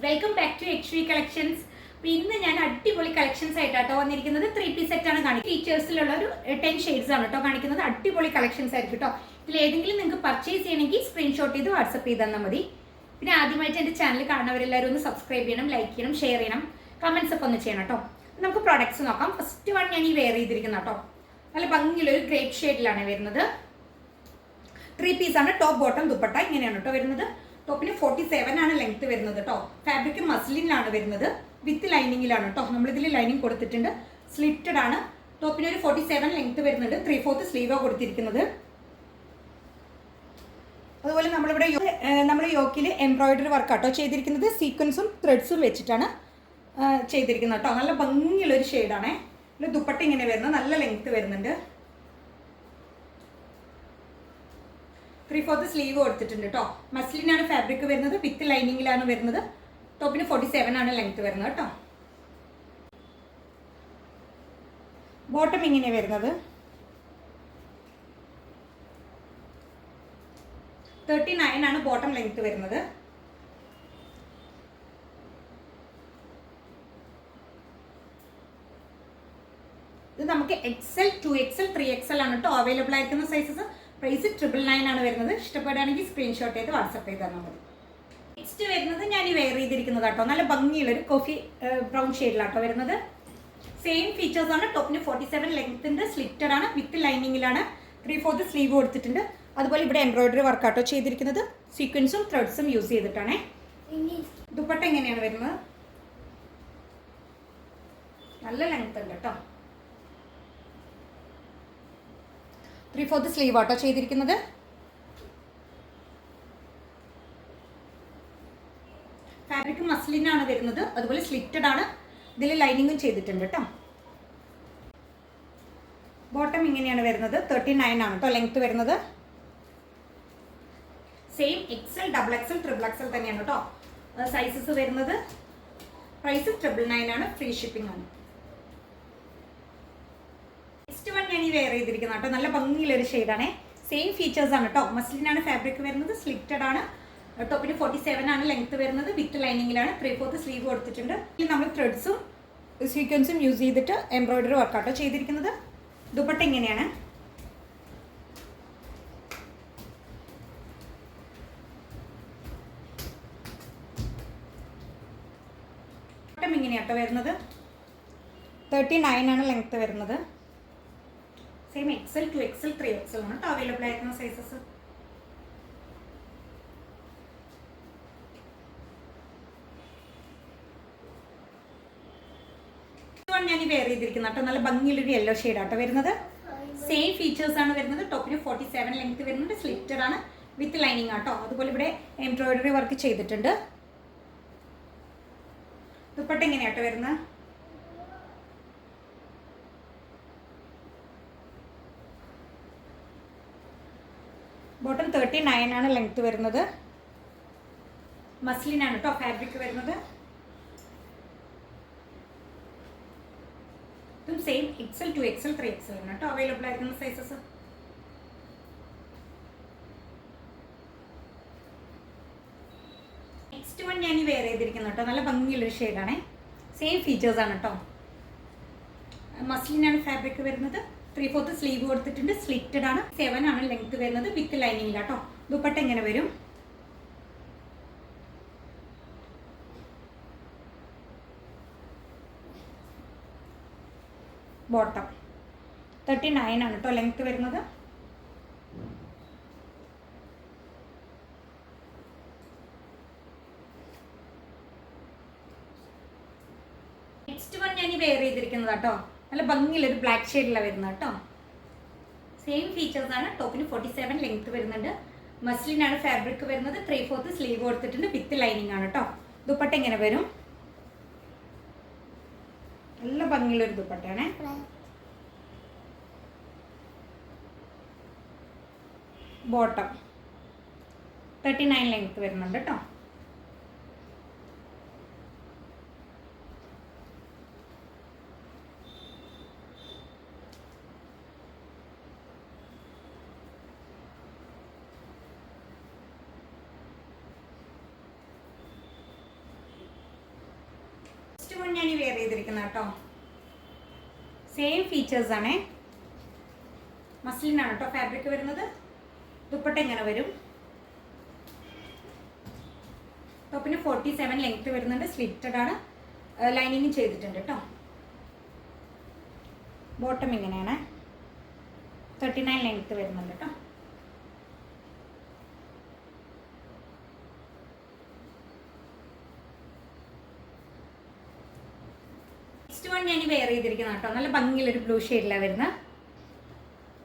Welcome back to HV collections. ഇന്ന് ഞാൻ അടിപൊളി കളക്ഷൻസ് ആയിട്ടാട്ടോ വന്നിരിക്കുന്നത്. 3-piece സെറ്റ് ആണ് കാണിക്കുന്നത്. ഫീച്ചേഴ്സിലുള്ള ഒരു 10 ഷെയ്ഡ്സ് ആണ് കേട്ടോ കാണിക്കുന്നത്. അടിപൊളി കളക്ഷൻസ് ആയിരിക്കും കേട്ടോ. ഇതിൽ ഏതെങ്കിലും നിങ്ങൾക്ക് പർച്ചേസ് ചെയ്യണമെങ്കിൽ സ്ക്രീൻഷോട്ട് ചെയ്ത് വാട്സപ്പ് ചെയ്ത് തന്നാൽ മതി. പിന്നെ ആദ്യമായിട്ട് എൻ്റെ ചാനൽ കാണുന്നവരെല്ലാവരും ഒന്ന് സബ്സ്ക്രൈബ് ചെയ്യണം, ലൈക്ക് ചെയ്യണം, ഷെയർ ചെയ്യണം, കമൻസ് ഒക്കെ ഒന്ന് ചെയ്യണം കേട്ടോ. നമുക്ക് പ്രോഡക്ട്സ് നോക്കാം. ഫസ്റ്റ് വൺ ഞാൻ ഈ വെയർ ചെയ്തിരിക്കുന്നത് കേട്ടോ. നല്ല ഭംഗിയുള്ളൊരു ഗ്രേപ്പ് ഷെയ്ഡിലാണ് വരുന്നത്. 3-piece ആണ്. ടോപ്പ് ബോട്ടം ദുപ്പട്ട ഇങ്ങനെയാണ് കേട്ടോ വരുന്നത്. ടോപ്പിന് 47 ആണ് ലെങ്ത് വരുന്നത് കേട്ടോ. ഫാബ്രിക് മസ്ലിനാണ് വരുന്നത്. വിത്ത് ലൈനിങ്ങിലാണ് കേട്ടോ. നമ്മളിതിൽ ലൈനിങ് കൊടുത്തിട്ടുണ്ട്. സ്ലിറ്റഡ് ആണ്. ടോപ്പിന് ഒരു 47 ലെങ്ത് വരുന്നുണ്ട്. 3/4 സ്ലീവാണ് കൊടുത്തിരിക്കുന്നത്. അതുപോലെ നമ്മൾ യോക്കിൽ എംബ്രോയിഡറി വർക്ക് ആട്ടോ ചെയ്തിരിക്കുന്നത്. സീക്വൻസും ത്രെഡ്സും വെച്ചിട്ടാണ് ചെയ്തിരിക്കുന്നത് കേട്ടോ. നല്ല ഭംഗിയുള്ളൊരു ഷെയ്ഡാണേ. പിന്നെ ദുപ്പട്ട ഇങ്ങനെ വരുന്നത്. നല്ല ലെങ്ത് വരുന്നുണ്ട്. 3/4 സ്ലീവ് കൊടുത്തിട്ടുണ്ട് കേട്ടോ. മസ്ലിനാണ് ഫാബ്രിക് വരുന്നത്. വിത്ത് ലൈനിങ്ങിലാണ് വരുന്നത്. ടോപ്പിന് 47 ആണ് ലെങ്ത് വരുന്നത് കേട്ടോ. ബോട്ടം ഇങ്ങനെ വരുന്നത് 39 ആണ് ബോട്ടം ലെങ്ത് വരുന്നത്. ഇത് നമുക്ക് XL, 2XL, 3XL ആണ് കേട്ടോ അവൈലബിൾ ആയിരിക്കുന്ന സൈസസ്. പ്രൈസ് 999 ആണ് വരുന്നത്. ഇഷ്ടപ്പെടുകയാണെങ്കിൽ സ്ക്രീൻഷോട്ട് ചെയ്ത് വാട്സപ്പ് ചെയ്ത് തന്നാൽ മതി. നെക്സ്റ്റ് വരുന്നത് ഞാൻ ഈ വെയർ ചെയ്തിരിക്കുന്നത് കേട്ടോ. നല്ല ഭംഗിയുള്ളൊരു കോഫി ബ്രൗൺ ഷെയ്ഡിലാട്ടോ വരുന്നത്. സെയിം ഫീച്ചേഴ്സ് ആണ്. ടോപ്പിന് 47 ലെങ്ത്തിന്റെ സ്ലിറ്റഡ് ആണ്. വിത്ത് ലൈനിങ്ങിലാണ്. 3/4 സ്ലീവ് കൊടുത്തിട്ടുണ്ട്. അതുപോലെ ഇവിടെ എംബ്രോയിഡറി വർക്കാട്ടോ ചെയ്തിരിക്കുന്നത്. സീക്വൻസും ത്രെഡ്സും യൂസ് ചെയ്തിട്ടാണ്. ദുപ്പട്ട എങ്ങനെയാണ് വരുന്നത്? നല്ല ലെങ്ത് ഉണ്ട് കേട്ടോ. 3/4 സ്ലീവ് ആട്ടോ ചെയ്തിരിക്കുന്നത്. ഫാബ്രിക് മസ്ലിനാണ് വരുന്നത്. അതുപോലെ സ്ലിറ്റഡ് ആണ്. ഇതിൽ ലൈനിങ്ങും ചെയ്തിട്ടുണ്ട് കേട്ടോ. ബോട്ടം ഇങ്ങനെയാണ് വരുന്നത്. 39 ആണ് കേട്ടോ ലെങ്ത് വരുന്നത്. സെയിം XL, XXL, XXL തന്നെയാണ് കേട്ടോ സൈസസ് വരുന്നത്. പ്രൈസ് 999 ആണ്. ഫ്രീ ഷിപ്പിംഗ് ആണ്. നെക്സ്റ്റ് വൺ ഞാൻ ഈ വെയർ ചെയ്തിരിക്കുന്നത് കേട്ടോ. നല്ല ഭംഗിയുള്ളൊരു ഷെയ്ഡാണ്. സെയിം ഫീച്ചേഴ്സ് ആണ് കേട്ടോ. മസ്ലിനാണ് ഫാബ്രിക് വരുന്നത്. സ്ലിറ്റഡ് ആണ്. ടോപ്പിന് 47 ആണ് ലെങ്ത് വരുന്നത്. വിത്ത് ലൈനിങ്ങിലാണ്. 3/4 സ്ലീവ് കൊടുത്തിട്ടുണ്ട്. ഇതിൽ നമ്മൾ ത്രെഡ്സും സീക്വൻസും യൂസ് ചെയ്തിട്ട് എംബ്രോയിഡറി വർക്കാട്ടോ ചെയ്തിരിക്കുന്നത്. ദുപ്പട്ട ഇങ്ങനെയാണ്. ബോട്ടം ഇങ്ങനെയാട്ടോ വരുന്നത്. 39 ആണ് ലെങ്ത് വരുന്നത്. സെയിം XL, 2XL, 3XL ആണ് കേട്ടോ അവൈലബിൾ ആയിരിക്കുന്ന സൈസസ്. ഞാൻ ഈ വെയർ ചെയ്തിരിക്കുന്ന കേട്ടോ. നല്ല ഭംഗിയുള്ളൊരു യെല്ലോ ഷെയ്ഡാട്ടോ വരുന്നത്. സെയിം ഫീച്ചേഴ്സ് ആണ് വരുന്നത്. ടോപ്പിന് 47 ലെങ്ത് വരുന്നുണ്ട്. സ്ലിറ്റഡ് ആണ്. വിത്ത് ലൈനിങ് ആട്ടോ. അതുപോലെ ഇവിടെ എംബ്രോയിഡറി വർക്ക് ചെയ്തിട്ടുണ്ട്. ദുപ്പട്ട എങ്ങനെയാട്ടോ വരുന്നത്? ബോട്ടം 39 ആണ് ലെങ്ത് വരുന്നത്. മസ്ലിനാണ് കേട്ടോ ഫാബ്രിക് വരുന്നത്. ഇതും സെയിം XL, 2XL, 3XL ആണ് കേട്ടോ അവൈലബിൾ ആയിരിക്കുന്ന സൈസസ്. നെക്സ്റ്റ് വൺ ഞാൻ ഈ വെയർ ചെയ്തിരിക്കുന്നത് കേട്ടോ. നല്ല ഭംഗിയുള്ളൊരു ഷെയ്ഡാണ്. സെയിം ഫീച്ചേഴ്സ് ആണ് കേട്ടോ. മസ്ലിനാണ് ഫാബ്രിക് വരുന്നത്. 3/4 സ്ലീവ് കൊടുത്തിട്ടുണ്ട്. സ്ലിറ്റഡ് ആണ്. 7 ആണ് ലെങ്ത് വരുന്നത്. വിത്ത് ലൈനിങ്ങിലാട്ടോ. ദുപ്പട്ട എങ്ങനെ വരും? ബോട്ടം 39 ആണ് കേട്ടോ ലെങ്ത് വരുന്നത്. നെക്സ്റ്റ് വൺ ഞാൻ ഈ വെയർ ചെയ്തിരിക്കുന്നത് കേട്ടോ. നല്ല ഭംഗിയുള്ളൊരു ബ്ലാക്ക് ഷെയ്ഡിലാണ് വരുന്നത് കേട്ടോ. സെയിം ഫീച്ചേഴ്സ് ആണ്. ടോപ്പിന് 47 ലെങ്ത് വരുന്നുണ്ട്. മസ്ലിനാണ് ഫാബ്രിക് വരുന്നത്. 3/4 സ്ലീവ് കൊടുത്തിട്ടുണ്ട്. വിത്ത് ലൈനിങ് ആണ് കേട്ടോ. ദുപ്പട്ട എങ്ങനെ വരും? നല്ല ഭംഗിയുള്ളൊരു ദുപ്പട്ടയാണ്. ബോട്ടം 39 ലെങ്ത് വരുന്നുണ്ട് കേട്ടോ. നെക്സ്റ്റ് വൺ ഞാൻ ഈ വെയർ ചെയ്തിരിക്കുന്ന കേട്ടോ, സെയിം ഫീച്ചേഴ്സ് ആണേ. മസ്ലിനാണ് കേട്ടോ ഫാബ്രിക് വരുന്നത്. ദുപ്പട്ട ഇങ്ങനെ വരും. ടോപ്പിന് 47 ലെങ്ത് വരുന്നുണ്ട്. സ്ലിറ്റഡ് ആണ്, ലൈനിങ് ചെയ്തിട്ടുണ്ട് കേട്ടോ. ബോട്ടം ഇങ്ങനെയാണ്, 39 ലെങ്ത് വരുന്നുണ്ട് കേട്ടോ. നെക്സ്റ്റ് വൺ ഞാൻ വെയർ ചെയ്തിരിക്കുന്ന കേട്ടോ, നല്ല ഭംഗിയുള്ളൊരു ബ്ലൂ ഷെയ്ഡിലാണ് വരുന്നത്.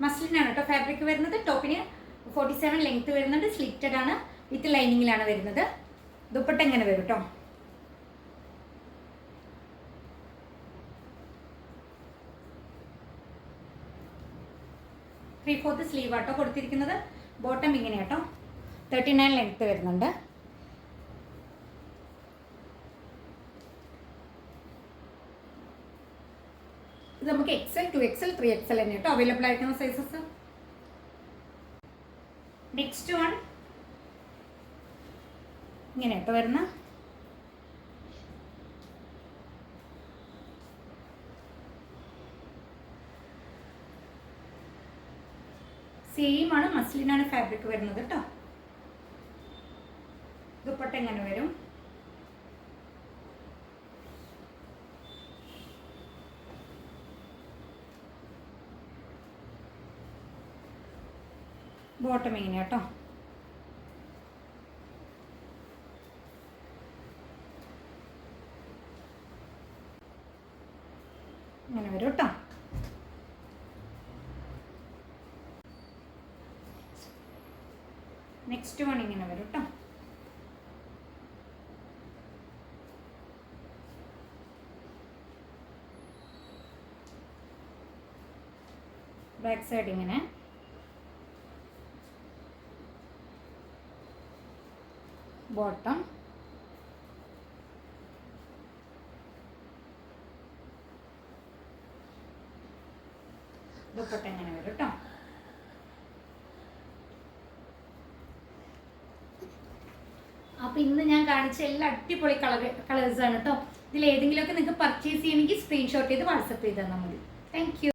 മസ്ലിനാണ് കേട്ടോ ഫാബ്രിക് വരുന്നത്. ടോപ്പിന് 47 ലെങ്ത് വരുന്നുണ്ട്. സ്ലിറ്റഡ് ആണ്, വിത്ത് ലൈനിങ്ങിലാണ് വരുന്നത്. ദുപ്പട്ട ഇങ്ങനെ വരും കേട്ടോ. ത്രീ ഫോർത്ത് സ്ലീവ് ആട്ടോ കൊടുത്തിരിക്കുന്നത്. ബോട്ടം ഇങ്ങനെ കേട്ടോ, 39 ലെങ്ത് വരുന്നുണ്ട്. ഇത് നമുക്ക് XL 2XL 3XL തന്നെ കേട്ടോ അവൈലബിൾ ആയിരിക്കുന്ന സൈസസ്. നെക്സ്റ്റ് വൺ ഇങ്ങനെ കേട്ടോ വരുന്ന സെയിം ആണ്, മസ്ലിനാണ് ഫാബ്രിക് വരുന്നത് കേട്ടോ. ദുപ്പട്ട എങ്ങനെ വരും, ബോട്ടം എങ്ങനെ കേട്ടോ. ഇങ്ങനെ വരും കേട്ടോ. നെക്സ്റ്റ് വൺ ഇങ്ങനെ വരും കേട്ടോ. ബാക്ക് സൈഡ് ഇങ്ങനെ, ബോട്ടം ദുപ്പട്ട ഇങ്ങനെ വരും കേട്ടോ. അപ്പോൾ ഇന്ന് ഞാൻ കാണിച്ച എല്ലാ അടിപൊളി കളേഴ്സാണ് കേട്ടോ. ഇതിൽ ഏതെങ്കിലുമൊക്കെ നിങ്ങൾക്ക് പർച്ചേസ് ചെയ്യണമെങ്കിൽ സ്ക്രീൻഷോട്ട് ചെയ്ത് വാട്സപ്പ് ചെയ്ത് തന്നാൽ മതി. Thank you.